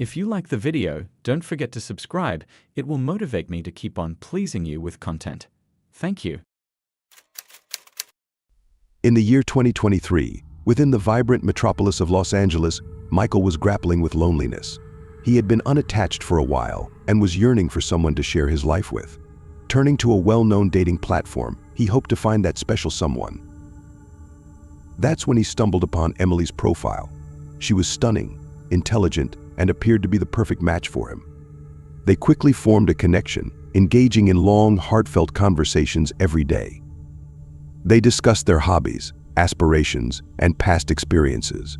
If you like the video, don't forget to subscribe. It will motivate me to keep on pleasing you with content. Thank you. In the year 2023, within the vibrant metropolis of Los Angeles, Michael was grappling with loneliness. He had been unattached for a while and was yearning for someone to share his life with. Turning to a well-known dating platform, he hoped to find that special someone. That's when he stumbled upon Emily's profile. She was stunning, intelligent, and appeared to be the perfect match for him. They quickly formed a connection, engaging in long, heartfelt conversations every day. They discussed their hobbies, aspirations, and past experiences.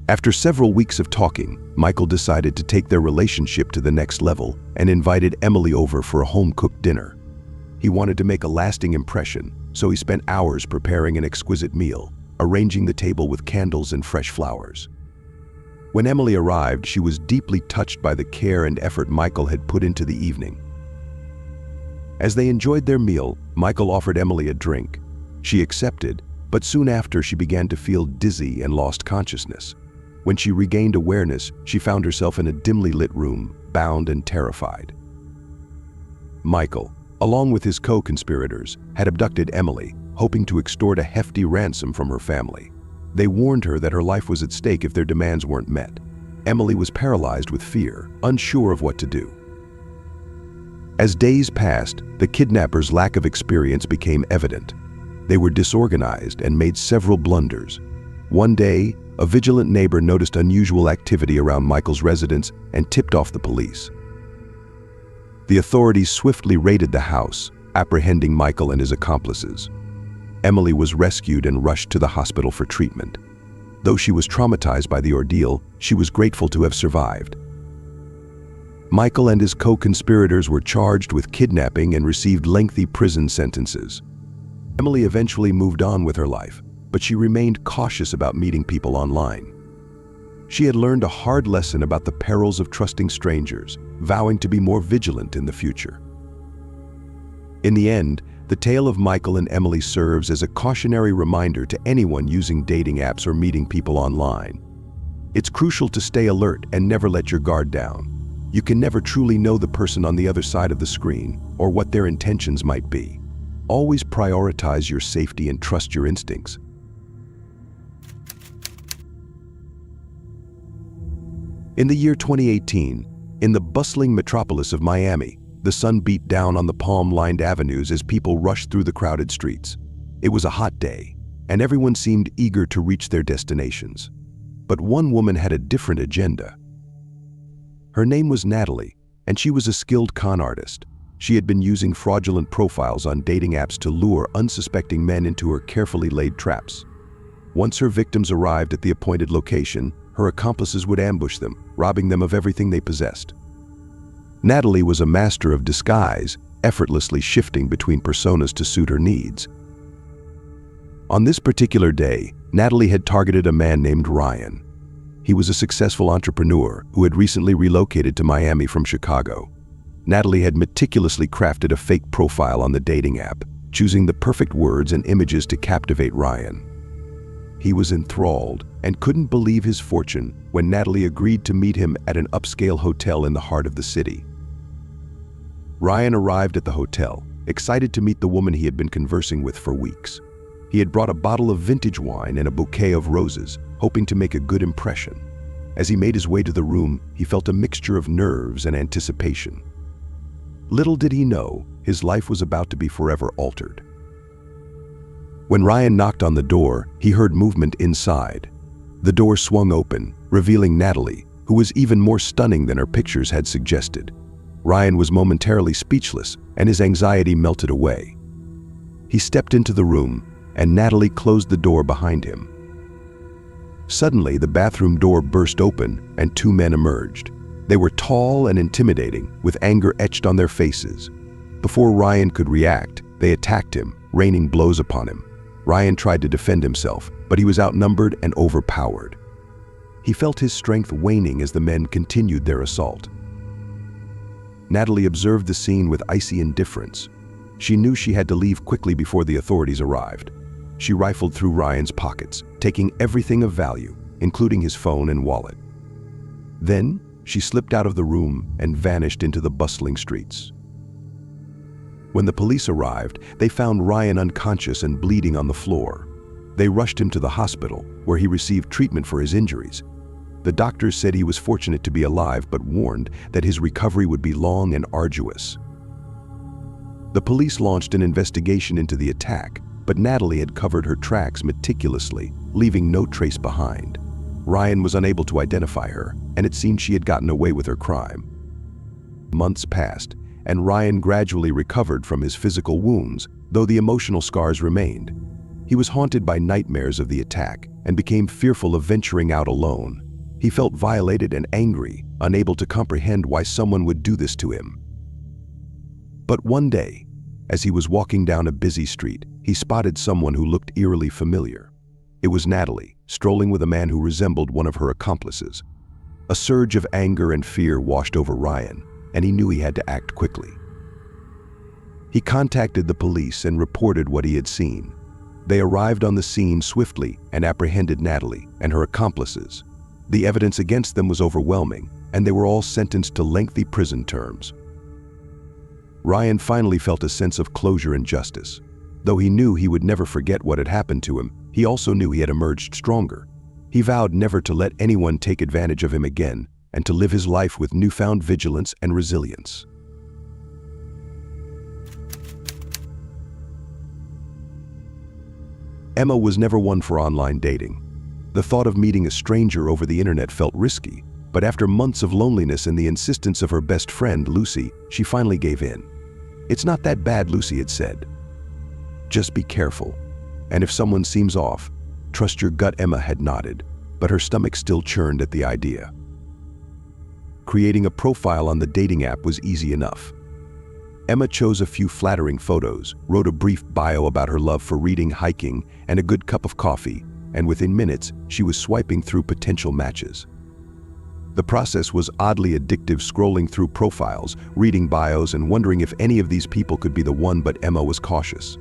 After several weeks of talking, Michael decided to take their relationship to the next level and invited Emily over for a home-cooked dinner. He wanted to make a lasting impression, so he spent hours preparing an exquisite meal, arranging the table with candles and fresh flowers. When Emily arrived, she was deeply touched by the care and effort Michael had put into the evening. As they enjoyed their meal, Michael offered Emily a drink. She accepted, but soon after she began to feel dizzy and lost consciousness. When she regained awareness, she found herself in a dimly lit room, bound and terrified. Michael, along with his co-conspirators, had abducted Emily, hoping to extort a hefty ransom from her family. They warned her that her life was at stake if their demands weren't met. Emily was paralyzed with fear, unsure of what to do. As days passed, the kidnappers' lack of experience became evident. They were disorganized and made several blunders. One day, a vigilant neighbor noticed unusual activity around Michael's residence and tipped off the police. The authorities swiftly raided the house, apprehending Michael and his accomplices. Emily was rescued and rushed to the hospital for treatment. Though she was traumatized by the ordeal, she was grateful to have survived. Michael and his co-conspirators were charged with kidnapping and received lengthy prison sentences. Emily eventually moved on with her life, but she remained cautious about meeting people online. She had learned a hard lesson about the perils of trusting strangers, vowing to be more vigilant in the future. In the end, the tale of Michael and Emily serves as a cautionary reminder to anyone using dating apps or meeting people online. It's crucial to stay alert and never let your guard down. You can never truly know the person on the other side of the screen or what their intentions might be. Always prioritize your safety and trust your instincts. In the year 2018, in the bustling metropolis of Miami, the sun beat down on the palm-lined avenues as people rushed through the crowded streets. It was a hot day, and everyone seemed eager to reach their destinations. But one woman had a different agenda. Her name was Natalie, and she was a skilled con artist. She had been using fraudulent profiles on dating apps to lure unsuspecting men into her carefully laid traps. Once her victims arrived at the appointed location, her accomplices would ambush them, robbing them of everything they possessed. Natalie was a master of disguise, effortlessly shifting between personas to suit her needs. On this particular day, Natalie had targeted a man named Ryan. He was a successful entrepreneur who had recently relocated to Miami from Chicago. Natalie had meticulously crafted a fake profile on the dating app, choosing the perfect words and images to captivate Ryan. He was enthralled and couldn't believe his fortune when Natalie agreed to meet him at an upscale hotel in the heart of the city. Ryan arrived at the hotel, excited to meet the woman he had been conversing with for weeks. He had brought a bottle of vintage wine and a bouquet of roses, hoping to make a good impression. As he made his way to the room, he felt a mixture of nerves and anticipation. Little did he know, his life was about to be forever altered. When Ryan knocked on the door, he heard movement inside. The door swung open, revealing Natalie, who was even more stunning than her pictures had suggested. Ryan was momentarily speechless, and his anxiety melted away. He stepped into the room, and Natalie closed the door behind him. Suddenly, the bathroom door burst open, and two men emerged. They were tall and intimidating, with anger etched on their faces. Before Ryan could react, they attacked him, raining blows upon him. Ryan tried to defend himself, but he was outnumbered and overpowered. He felt his strength waning as the men continued their assault. Natalie observed the scene with icy indifference. She knew she had to leave quickly before the authorities arrived. She rifled through Ryan's pockets, taking everything of value, including his phone and wallet. Then, she slipped out of the room and vanished into the bustling streets. When the police arrived, they found Ryan unconscious and bleeding on the floor. They rushed him to the hospital, where he received treatment for his injuries. The doctors said he was fortunate to be alive, but warned that his recovery would be long and arduous. The police launched an investigation into the attack, but Natalie had covered her tracks meticulously, leaving no trace behind. Ryan was unable to identify her, and it seemed she had gotten away with her crime. Months passed, and Ryan gradually recovered from his physical wounds, though the emotional scars remained. He was haunted by nightmares of the attack and became fearful of venturing out alone. He felt violated and angry, unable to comprehend why someone would do this to him. But one day, as he was walking down a busy street, he spotted someone who looked eerily familiar. It was Natalie, strolling with a man who resembled one of her accomplices. A surge of anger and fear washed over Ryan, and he knew he had to act quickly. He contacted the police and reported what he had seen. They arrived on the scene swiftly and apprehended Natalie and her accomplices. The evidence against them was overwhelming, and they were all sentenced to lengthy prison terms. Ryan finally felt a sense of closure and justice. Though he knew he would never forget what had happened to him, he also knew he had emerged stronger. He vowed never to let anyone take advantage of him again, and to live his life with newfound vigilance and resilience. Emma was never one for online dating. The thought of meeting a stranger over the internet felt risky, but after months of loneliness and the insistence of her best friend, Lucy, she finally gave in. "It's not that bad," Lucy had said. "Just be careful. And if someone seems off, trust your gut." Emma had nodded, but her stomach still churned at the idea. Creating a profile on the dating app was easy enough. Emma chose a few flattering photos, wrote a brief bio about her love for reading, hiking, and a good cup of coffee, and within minutes, she was swiping through potential matches. The process was oddly addictive, scrolling through profiles, reading bios, and wondering if any of these people could be the one, but Emma was cautious.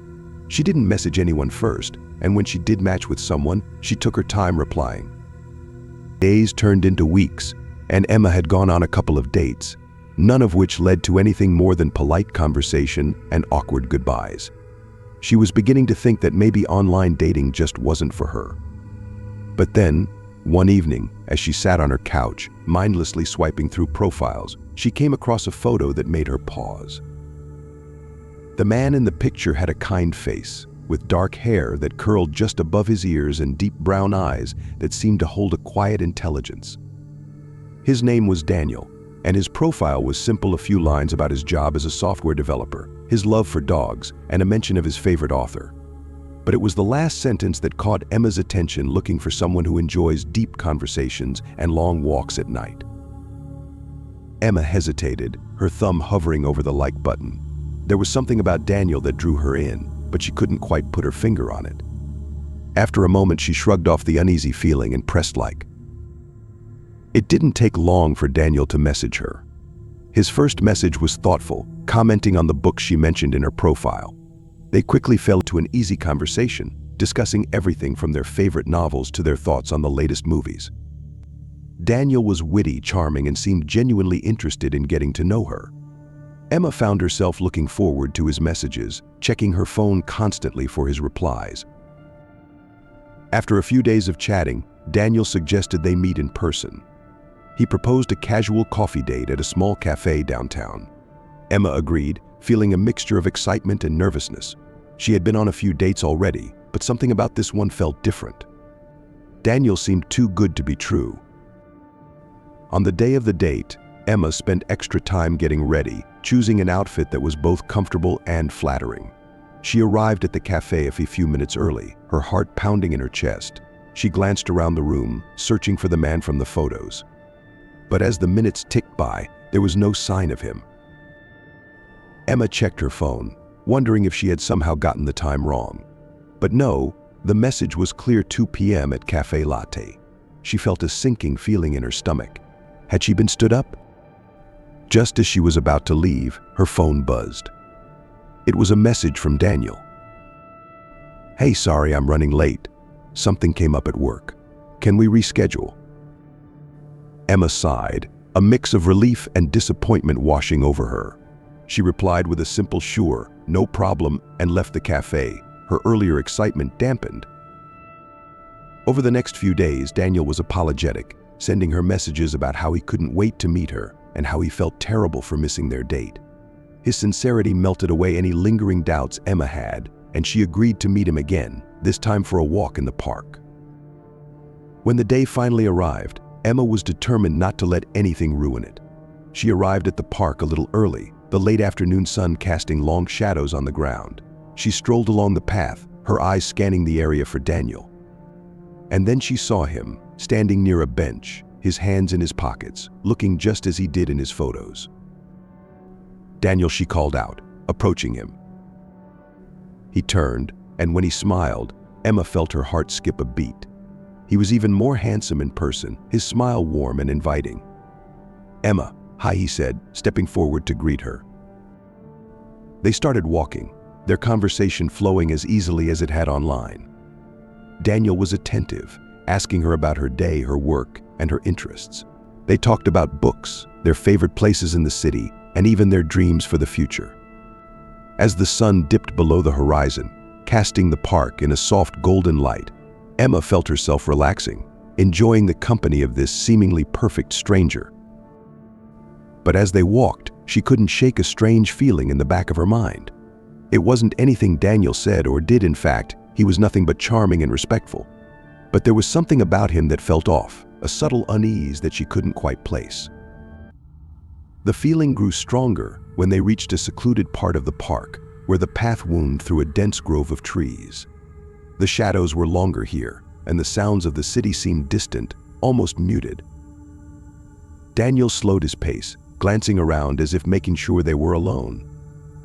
She didn't message anyone first, and when she did match with someone, she took her time replying. Days turned into weeks, and Emma had gone on a couple of dates, none of which led to anything more than polite conversation and awkward goodbyes. She was beginning to think that maybe online dating just wasn't for her. But then, one evening, as she sat on her couch, mindlessly swiping through profiles, she came across a photo that made her pause. The man in the picture had a kind face, with dark hair that curled just above his ears and deep brown eyes that seemed to hold a quiet intelligence. His name was Daniel, and his profile was simple: a few lines about his job as a software developer, his love for dogs, and a mention of his favorite author. But it was the last sentence that caught Emma's attention, looking for someone who enjoys deep conversations and long walks at night. Emma hesitated, her thumb hovering over the like button. There was something about Daniel that drew her in, but she couldn't quite put her finger on it. After a moment, she shrugged off the uneasy feeling and pressed like. It didn't take long for Daniel to message her. His first message was thoughtful, commenting on the book she mentioned in her profile. They quickly fell into an easy conversation, discussing everything from their favorite novels to their thoughts on the latest movies. Daniel was witty, charming, and seemed genuinely interested in getting to know her. Emma found herself looking forward to his messages, checking her phone constantly for his replies. After a few days of chatting, Daniel suggested they meet in person. He proposed a casual coffee date at a small cafe downtown. Emma agreed, feeling a mixture of excitement and nervousness. She had been on a few dates already, but something about this one felt different. Daniel seemed too good to be true. On the day of the date, Emma spent extra time getting ready, choosing an outfit that was both comfortable and flattering. She arrived at the cafe a few minutes early, her heart pounding in her chest. She glanced around the room, searching for the man from the photos. But as the minutes ticked by, there was no sign of him. Emma checked her phone, wondering if she had somehow gotten the time wrong. But no, the message was clear: 2 p.m. at Cafe Latte. She felt a sinking feeling in her stomach. Had she been stood up? Just as she was about to leave, her phone buzzed. It was a message from Daniel. "Hey, sorry I'm running late. Something came up at work. Can we reschedule?" Emma sighed, a mix of relief and disappointment washing over her. She replied with a simple "sure, no problem," and left the cafe, her earlier excitement dampened. Over the next few days, Daniel was apologetic, sending her messages about how he couldn't wait to meet her and how he felt terrible for missing their date. His sincerity melted away any lingering doubts Emma had, and she agreed to meet him again, this time for a walk in the park. When the day finally arrived, Emma was determined not to let anything ruin it. She arrived at the park a little early, the late afternoon sun casting long shadows on the ground. She strolled along the path, her eyes scanning the area for Daniel. And then she saw him, standing near a bench, his hands in his pockets, looking just as he did in his photos. "Daniel," she called out, approaching him. He turned, and when he smiled, Emma felt her heart skip a beat. He was even more handsome in person, his smile warm and inviting. "Emma, hi," he said, stepping forward to greet her. They started walking, their conversation flowing as easily as it had online. Daniel was attentive, asking her about her day, her work, and her interests. They talked about books, their favorite places in the city, and even their dreams for the future. As the sun dipped below the horizon, casting the park in a soft golden light, Emma felt herself relaxing, enjoying the company of this seemingly perfect stranger. But as they walked, she couldn't shake a strange feeling in the back of her mind. It wasn't anything Daniel said or did. In fact, he was nothing but charming and respectful. But there was something about him that felt off, a subtle unease that she couldn't quite place. The feeling grew stronger when they reached a secluded part of the park, where the path wound through a dense grove of trees. The shadows were longer here, and the sounds of the city seemed distant, almost muted. Daniel slowed his pace, glancing around as if making sure they were alone.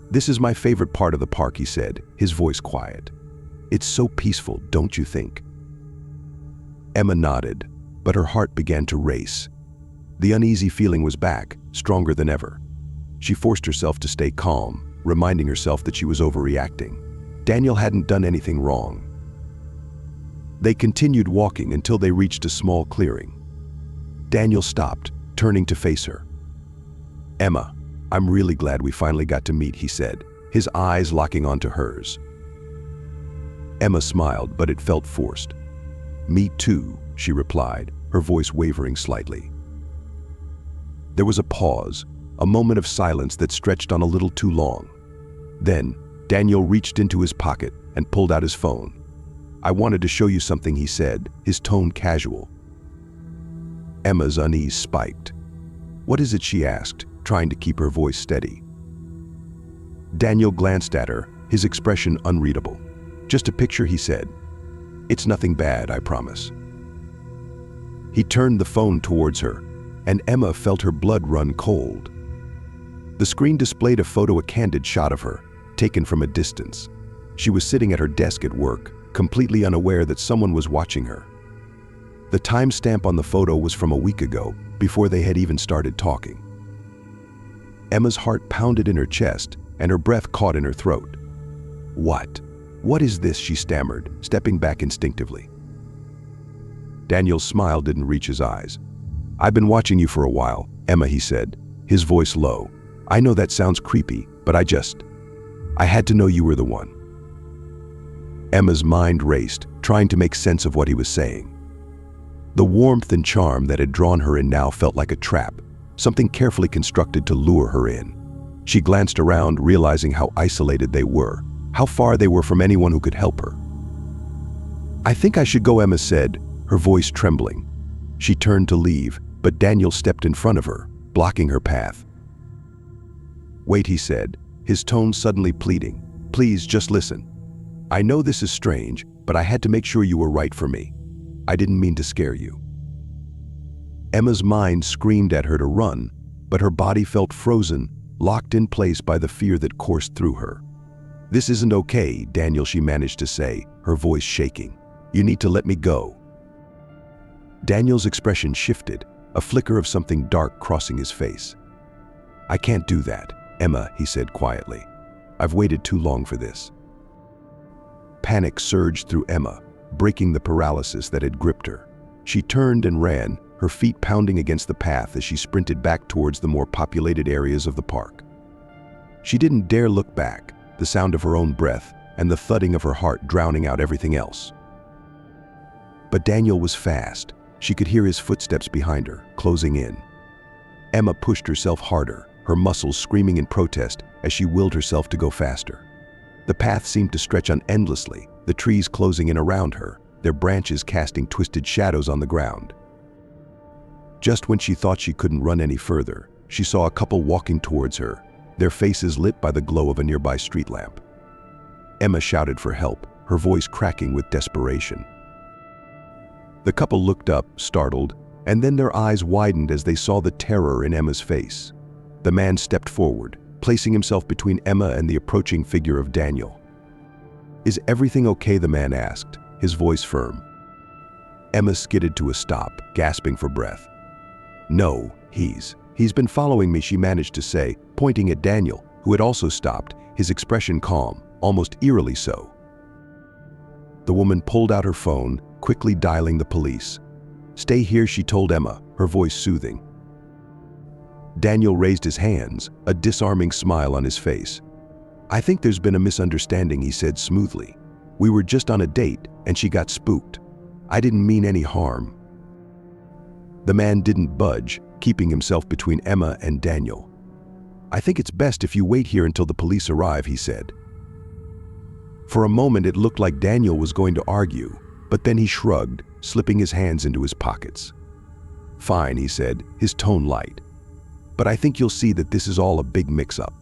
"This is my favorite part of the park," he said, his voice quiet. "It's so peaceful, don't you think?" Emma nodded, but her heart began to race. The uneasy feeling was back, stronger than ever. She forced herself to stay calm, reminding herself that she was overreacting. Daniel hadn't done anything wrong. They continued walking until they reached a small clearing. Daniel stopped, turning to face her. "Emma, I'm really glad we finally got to meet," he said, his eyes locking onto hers. Emma smiled, but it felt forced. "Me too," she replied, her voice wavering slightly. There was a pause, a moment of silence that stretched on a little too long. Then, Daniel reached into his pocket and pulled out his phone. "I wanted to show you something," he said, his tone casual. Emma's unease spiked. "What is it?" she asked, trying to keep her voice steady. Daniel glanced at her, his expression unreadable. "Just a picture," he said. "It's nothing bad, I promise." He turned the phone towards her, and Emma felt her blood run cold. The screen displayed a candid shot of her, taken from a distance. She was sitting at her desk at work, completely unaware that someone was watching her. The timestamp on the photo was from a week ago, before they had even started talking. Emma's heart pounded in her chest, and her breath caught in her throat. What is this?" she stammered, stepping back instinctively. Daniel's smile didn't reach his eyes. "I've been watching you for a while, Emma," he said, his voice low. "I know that sounds creepy, but I had to know you were the one." Emma's mind raced, trying to make sense of what he was saying. The warmth and charm that had drawn her in now felt like a trap, something carefully constructed to lure her in. She glanced around, realizing how isolated they were, how far they were from anyone who could help her. "I think I should go," Emma said, her voice trembling. She turned to leave, but Daniel stepped in front of her, blocking her path. "Wait," he said, his tone suddenly pleading. "Please, just listen. I know this is strange, but I had to make sure you were right for me. I didn't mean to scare you." Emma's mind screamed at her to run, but her body felt frozen, locked in place by the fear that coursed through her. "This isn't okay, Daniel," she managed to say, her voice shaking. "You need to let me go." Daniel's expression shifted, a flicker of something dark crossing his face. "I can't do that, Emma," he said quietly. "I've waited too long for this." Panic surged through Emma, breaking the paralysis that had gripped her. She turned and ran, her feet pounding against the path as she sprinted back towards the more populated areas of the park. She didn't dare look back, the sound of her own breath and the thudding of her heart drowning out everything else. But Daniel was fast. She could hear his footsteps behind her, closing in. Emma pushed herself harder, her muscles screaming in protest as she willed herself to go faster. The path seemed to stretch on endlessly, the trees closing in around her, their branches casting twisted shadows on the ground. Just when she thought she couldn't run any further, she saw a couple walking towards her, their faces lit by the glow of a nearby street lamp. Emma shouted for help, her voice cracking with desperation. The couple looked up, startled, and then their eyes widened as they saw the terror in Emma's face. The man stepped forward, placing himself between Emma and the approaching figure of Daniel. "Is everything okay?" the man asked, his voice firm. Emma skidded to a stop, gasping for breath. "No, he's been following me," she managed to say, pointing at Daniel, who had also stopped, his expression calm, almost eerily so. The woman pulled out her phone, quickly dialing the police. "Stay here," she told Emma, her voice soothing. Daniel raised his hands, a disarming smile on his face. "I think there's been a misunderstanding," he said smoothly. "We were just on a date, and she got spooked. I didn't mean any harm." The man didn't budge, keeping himself between Emma and Daniel. "I think it's best if you wait here until the police arrive," he said. For a moment it looked like Daniel was going to argue, but then he shrugged, slipping his hands into his pockets. "Fine," he said, his tone light. "But I think you'll see that this is all a big mix-up."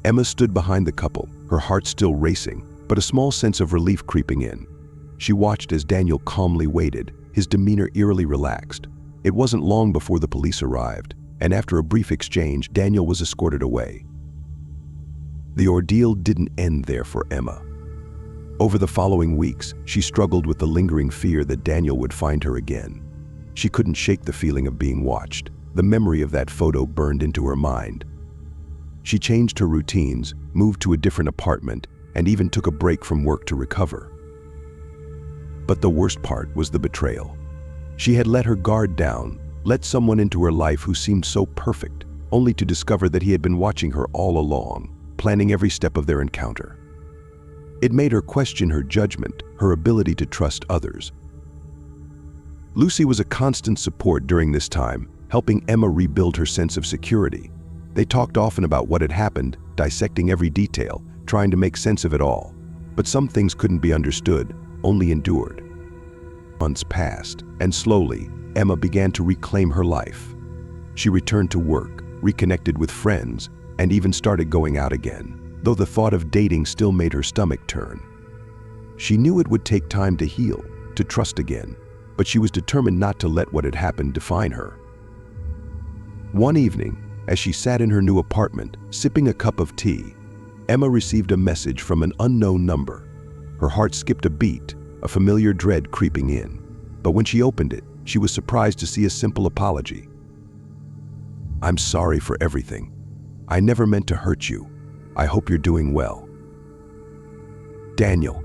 Emma stood behind the couple, her heart still racing, but a small sense of relief creeping in. She watched as Daniel calmly waited, his demeanor eerily relaxed. It wasn't long before the police arrived, and after a brief exchange, Daniel was escorted away. The ordeal didn't end there for Emma. Over the following weeks, she struggled with the lingering fear that Daniel would find her again. She couldn't shake the feeling of being watched. The memory of that photo burned into her mind. She changed her routines, moved to a different apartment, and even took a break from work to recover. But the worst part was the betrayal. She had let her guard down, let someone into her life who seemed so perfect, only to discover that he had been watching her all along, planning every step of their encounter. It made her question her judgment, her ability to trust others. Lucy was a constant support during this time, helping Emma rebuild her sense of security. They talked often about what had happened, dissecting every detail, trying to make sense of it all. But some things couldn't be understood, only endured. Months passed, and slowly, Emma began to reclaim her life. She returned to work, reconnected with friends, and even started going out again, though the thought of dating still made her stomach turn. She knew it would take time to heal, to trust again, but she was determined not to let what had happened define her. One evening, as she sat in her new apartment, sipping a cup of tea, Emma received a message from an unknown number. Her heart skipped a beat, a familiar dread creeping in. But when she opened it, she was surprised to see a simple apology. "I'm sorry for everything. I never meant to hurt you. I hope you're doing well. Daniel."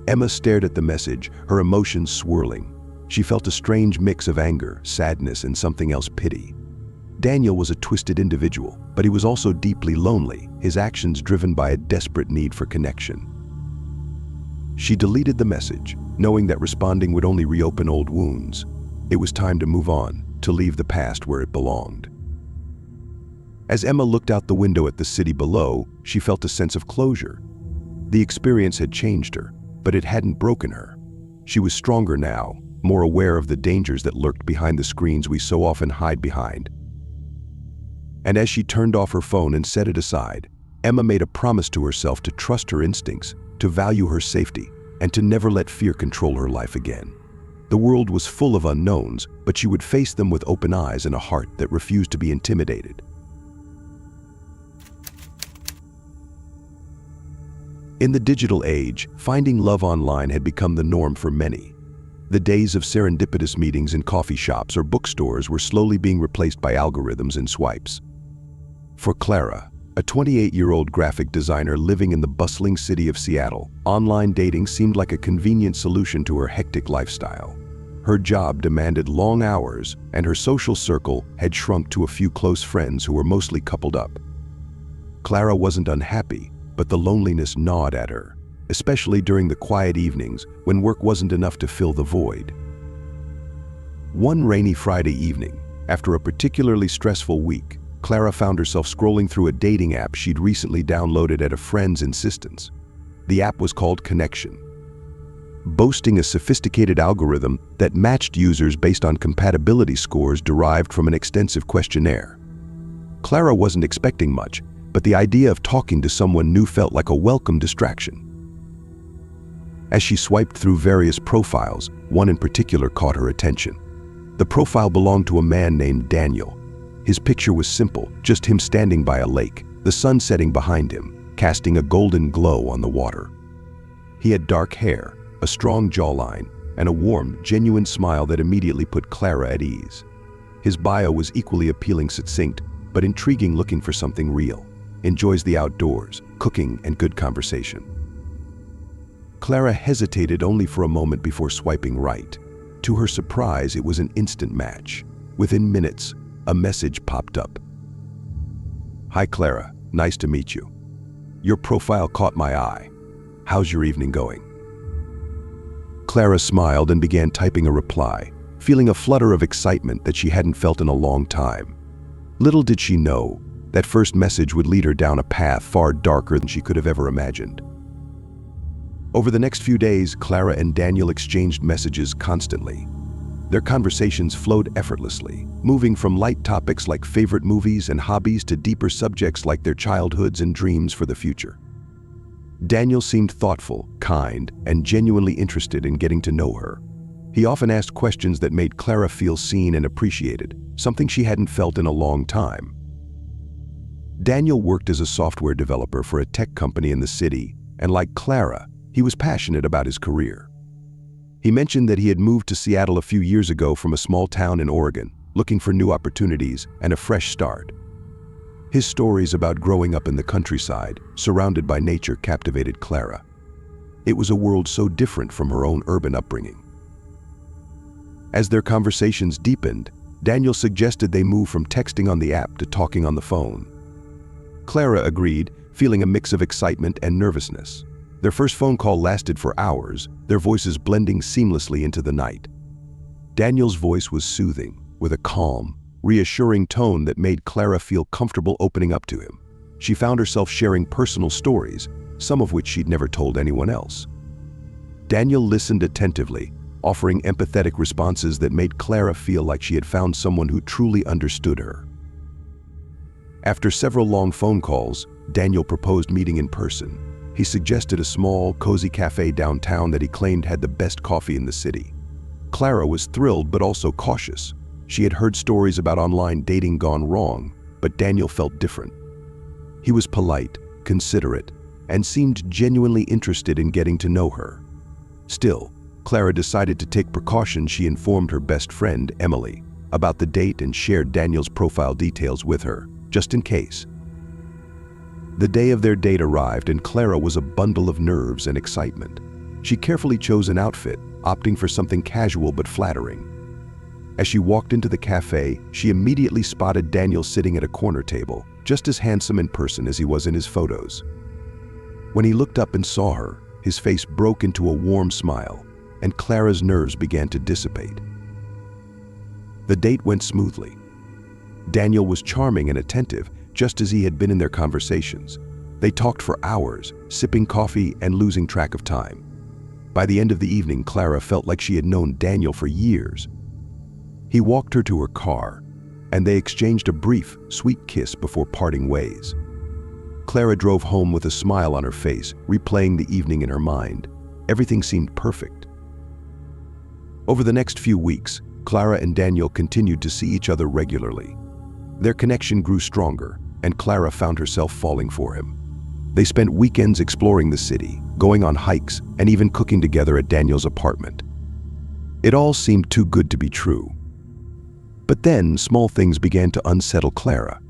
Emma stared at the message, her emotions swirling. She felt a strange mix of anger, sadness, and something else, pity. Daniel was a twisted individual, but he was also deeply lonely, his actions driven by a desperate need for connection. She deleted the message, knowing that responding would only reopen old wounds. It was time to move on, to leave the past where it belonged. As Emma looked out the window at the city below, she felt a sense of closure. The experience had changed her, but it hadn't broken her. She was stronger now, more aware of the dangers that lurked behind the screens we so often hide behind. And as she turned off her phone and set it aside, Emma made a promise to herself to trust her instincts, to value her safety, and to never let fear control her life again. The world was full of unknowns, but she would face them with open eyes and a heart that refused to be intimidated. In the digital age, finding love online had become the norm for many. The days of serendipitous meetings in coffee shops or bookstores were slowly being replaced by algorithms and swipes. For Clara, a 28-year-old graphic designer living in the bustling city of Seattle, online dating seemed like a convenient solution to her hectic lifestyle. Her job demanded long hours, and her social circle had shrunk to a few close friends who were mostly coupled up. Clara wasn't unhappy, but the loneliness gnawed at her, especially during the quiet evenings when work wasn't enough to fill the void. One rainy Friday evening, after a particularly stressful week, Clara found herself scrolling through a dating app she'd recently downloaded at a friend's insistence. The app was called Connection, boasting a sophisticated algorithm that matched users based on compatibility scores derived from an extensive questionnaire. Clara wasn't expecting much, but the idea of talking to someone new felt like a welcome distraction. As she swiped through various profiles, one in particular caught her attention. The profile belonged to a man named Daniel. His picture was simple, just him standing by a lake, the sun setting behind him, casting a golden glow on the water. He had dark hair, a strong jawline, and a warm, genuine smile that immediately put Clara at ease. His bio was equally appealing, succinct, but intriguing, looking for something real. Enjoys the outdoors, cooking, and good conversation. Clara hesitated only for a moment before swiping right. To her surprise, it was an instant match. Within minutes, a message popped up. "Hi Clara, nice to meet you. Your profile caught my eye. How's your evening going?" Clara smiled and began typing a reply, feeling a flutter of excitement that she hadn't felt in a long time. Little did she know, that first message would lead her down a path far darker than she could have ever imagined. Over the next few days, Clara and Daniel exchanged messages constantly. Their conversations flowed effortlessly, moving from light topics like favorite movies and hobbies to deeper subjects like their childhoods and dreams for the future. Daniel seemed thoughtful, kind, and genuinely interested in getting to know her. He often asked questions that made Clara feel seen and appreciated, something she hadn't felt in a long time. Daniel worked as a software developer for a tech company in the city, and like Clara, he was passionate about his career. He mentioned that he had moved to Seattle a few years ago from a small town in Oregon, looking for new opportunities and a fresh start. His stories about growing up in the countryside, surrounded by nature, captivated Clara. It was a world so different from her own urban upbringing. As their conversations deepened, Daniel suggested they move from texting on the app to talking on the phone. Clara agreed, feeling a mix of excitement and nervousness. Their first phone call lasted for hours, their voices blending seamlessly into the night. Daniel's voice was soothing, with a calm, reassuring tone that made Clara feel comfortable opening up to him. She found herself sharing personal stories, some of which she'd never told anyone else. Daniel listened attentively, offering empathetic responses that made Clara feel like she had found someone who truly understood her. After several long phone calls, Daniel proposed meeting in person. He suggested a small, cozy cafe downtown that he claimed had the best coffee in the city. Clara was thrilled but also cautious. She had heard stories about online dating gone wrong, but Daniel felt different. He was polite, considerate, and seemed genuinely interested in getting to know her. Still, Clara decided to take precautions. She informed her best friend, Emily, about the date and shared Daniel's profile details with her, just in case. The day of their date arrived and Clara was a bundle of nerves and excitement. She carefully chose an outfit, opting for something casual but flattering. As she walked into the cafe, she immediately spotted Daniel sitting at a corner table, just as handsome in person as he was in his photos. When he looked up and saw her, his face broke into a warm smile, and Clara's nerves began to dissipate. The date went smoothly. Daniel was charming and attentive, just as he had been in their conversations. They talked for hours, sipping coffee and losing track of time. By the end of the evening, Clara felt like she had known Daniel for years. He walked her to her car, and they exchanged a brief, sweet kiss before parting ways. Clara drove home with a smile on her face, replaying the evening in her mind. Everything seemed perfect. Over the next few weeks, Clara and Daniel continued to see each other regularly. Their connection grew stronger, and Clara found herself falling for him. They spent weekends exploring the city, going on hikes, and even cooking together at Daniel's apartment. It all seemed too good to be true. But then, small things began to unsettle Clara.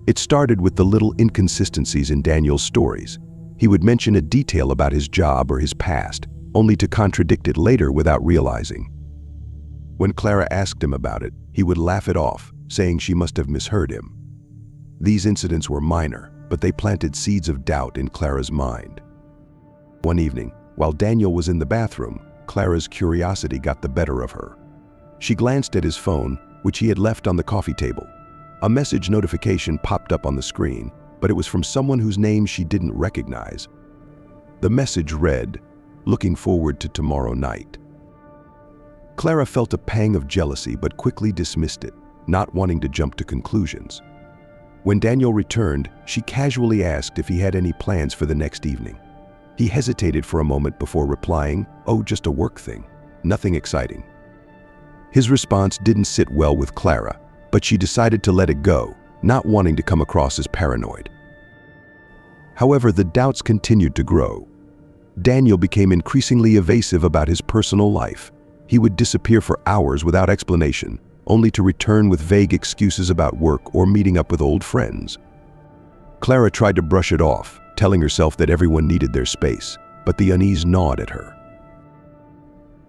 It started with the little inconsistencies in Daniel's stories. He would mention a detail about his job or his past, only to contradict it later without realizing. When Clara asked him about it, he would laugh it off, saying she must have misheard him. These incidents were minor, but they planted seeds of doubt in Clara's mind. One evening, while Daniel was in the bathroom, Clara's curiosity got the better of her. She glanced at his phone, which he had left on the coffee table. A message notification popped up on the screen, but it was from someone whose name she didn't recognize. The message read, "Looking forward to tomorrow night." Clara felt a pang of jealousy but quickly dismissed it, not wanting to jump to conclusions. When Daniel returned, she casually asked if he had any plans for the next evening. He hesitated for a moment before replying, "Oh, just a work thing. Nothing exciting." His response didn't sit well with Clara, but she decided to let it go, not wanting to come across as paranoid. However, the doubts continued to grow. Daniel became increasingly evasive about his personal life. He would disappear for hours without explanation, only to return with vague excuses about work or meeting up with old friends. Clara tried to brush it off, telling herself that everyone needed their space, but the unease gnawed at her.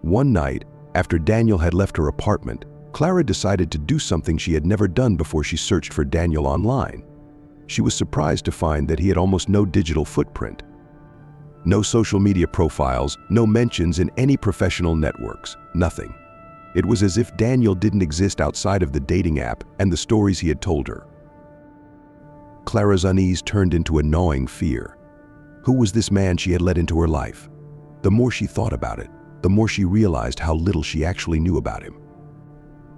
One night, after Daniel had left her apartment, Clara decided to do something she had never done before she searched for Daniel online. She was surprised to find that he had almost no digital footprint. No social media profiles, no mentions in any professional networks, nothing. It was as if Daniel didn't exist outside of the dating app and the stories he had told her. Clara's unease turned into a gnawing fear. Who was this man she had let into her life? The more she thought about it, the more she realized how little she actually knew about him.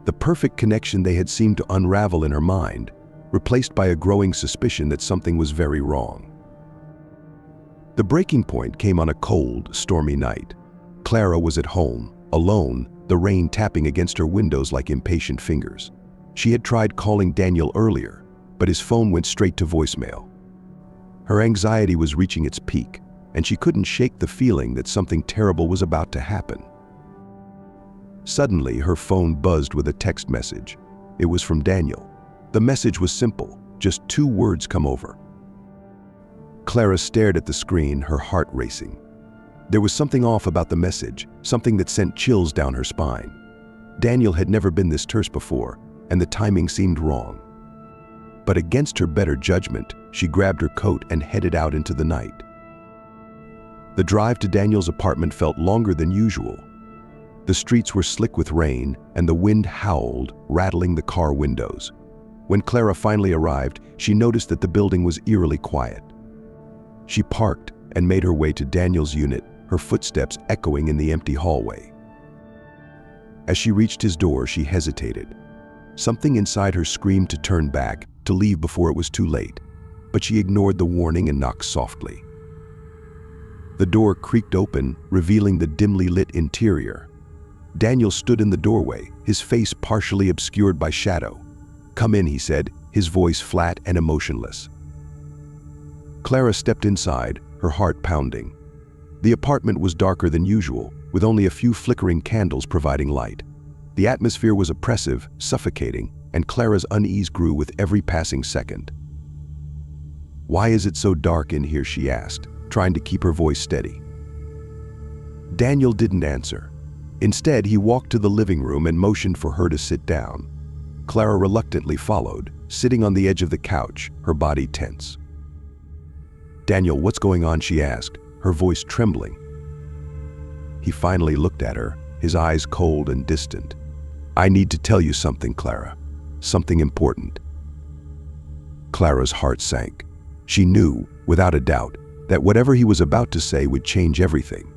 The perfect connection they had seemed to unravel in her mind, replaced by a growing suspicion that something was very wrong. The breaking point came on a cold, stormy night. Clara was at home, alone, the rain tapping against her windows like impatient fingers. She had tried calling Daniel earlier, but his phone went straight to voicemail. Her anxiety was reaching its peak, and she couldn't shake the feeling that something terrible was about to happen. Suddenly, her phone buzzed with a text message. It was from Daniel. The message was simple, just 2 words come over. Clara stared at the screen, her heart racing. There was something off about the message, something that sent chills down her spine. Daniel had never been this terse before, and the timing seemed wrong. But against her better judgment, she grabbed her coat and headed out into the night. The drive to Daniel's apartment felt longer than usual. The streets were slick with rain, and the wind howled, rattling the car windows. When Clara finally arrived, she noticed that the building was eerily quiet. She parked and made her way to Daniel's unit, her footsteps echoing in the empty hallway. As she reached his door, she hesitated. Something inside her screamed to turn back, to leave before it was too late, but she ignored the warning and knocked softly. The door creaked open, revealing the dimly lit interior. Daniel stood in the doorway, his face partially obscured by shadow. "Come in," he said, his voice flat and emotionless. Clara stepped inside, her heart pounding. The apartment was darker than usual, with only a few flickering candles providing light. The atmosphere was oppressive, suffocating, and Clara's unease grew with every passing second. "Why is it so dark in here?" she asked, trying to keep her voice steady. Daniel didn't answer. Instead, he walked to the living room and motioned for her to sit down. Clara reluctantly followed, sitting on the edge of the couch, her body tense. "Daniel, what's going on?" she asked, her voice trembling. He finally looked at her, his eyes cold and distant. "I need to tell you something, Clara. Something important." Clara's heart sank. She knew, without a doubt, that whatever he was about to say would change everything.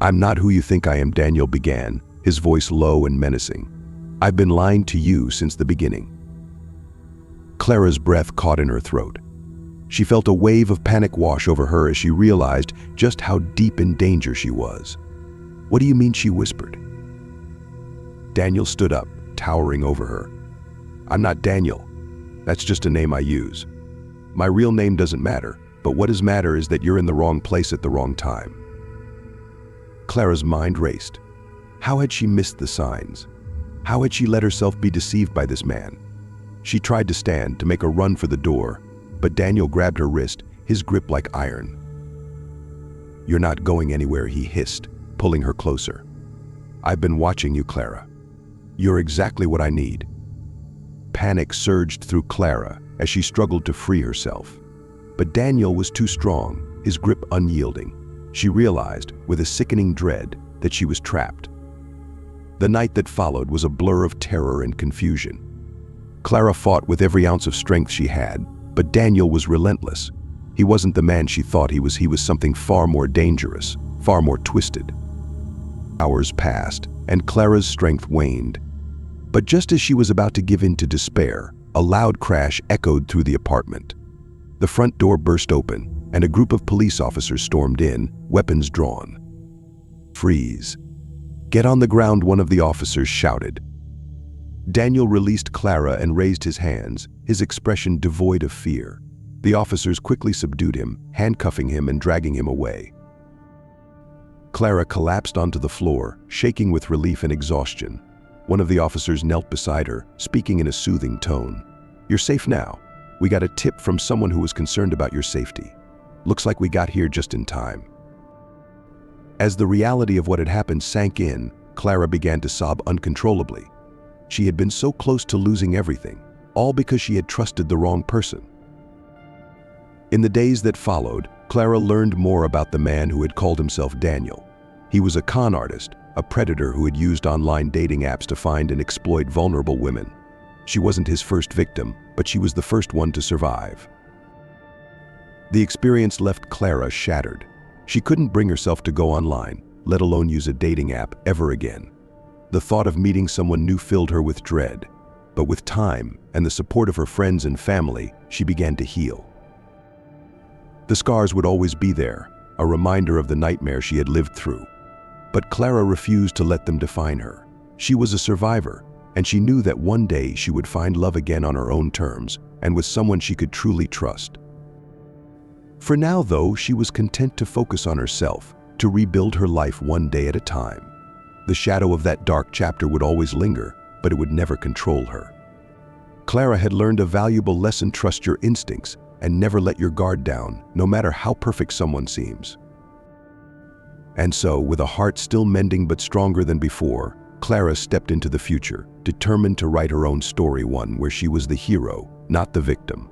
"I'm not who you think I am," Daniel began, his voice low and menacing. "I've been lying to you since the beginning." Clara's breath caught in her throat. She felt a wave of panic wash over her as she realized just how deep in danger she was. "What do you mean?" she whispered. Daniel stood up, towering over her. "I'm not Daniel. That's just a name I use. My real name doesn't matter, but what does matter is that you're in the wrong place at the wrong time." Clara's mind raced. How had she missed the signs? How had she let herself be deceived by this man? She tried to stand, to make a run for the door, but Daniel grabbed her wrist, his grip like iron. "You're not going anywhere," he hissed, pulling her closer. "I've been watching you, Clara. You're exactly what I need." Panic surged through Clara as she struggled to free herself. But Daniel was too strong, his grip unyielding. She realized, with a sickening dread, that she was trapped. The night that followed was a blur of terror and confusion. Clara fought with every ounce of strength she had, but Daniel was relentless. He wasn't the man she thought he was something far more dangerous, far more twisted. Hours passed, and Clara's strength waned. But just as she was about to give in to despair, a loud crash echoed through the apartment. The front door burst open, and a group of police officers stormed in, weapons drawn. "Freeze. Get on the ground," one of the officers shouted. Daniel released Clara and raised his hands, his expression devoid of fear. The officers quickly subdued him, handcuffing him and dragging him away. Clara collapsed onto the floor, shaking with relief and exhaustion. One of the officers knelt beside her, speaking in a soothing tone. "You're safe now. We got a tip from someone who was concerned about your safety. Looks like we got here just in time." As the reality of what had happened sank in, Clara began to sob uncontrollably. She had been so close to losing everything, all because she had trusted the wrong person. In the days that followed, Clara learned more about the man who had called himself Daniel. He was a con artist, a predator who had used online dating apps to find and exploit vulnerable women. She wasn't his first victim, but she was the first one to survive. The experience left Clara shattered. She couldn't bring herself to go online, let alone use a dating app ever again. The thought of meeting someone new filled her with dread. But with time and the support of her friends and family, she began to heal. The scars would always be there, a reminder of the nightmare she had lived through. But Clara refused to let them define her. She was a survivor, and she knew that one day she would find love again on her own terms and with someone she could truly trust. For now, though, she was content to focus on herself, to rebuild her life one day at a time. The shadow of that dark chapter would always linger, but it would never control her. Clara had learned a valuable lesson: trust your instincts and never let your guard down, no matter how perfect someone seems. And so, with a heart still mending but stronger than before, Clara stepped into the future, determined to write her own story, one where she was the hero, not the victim.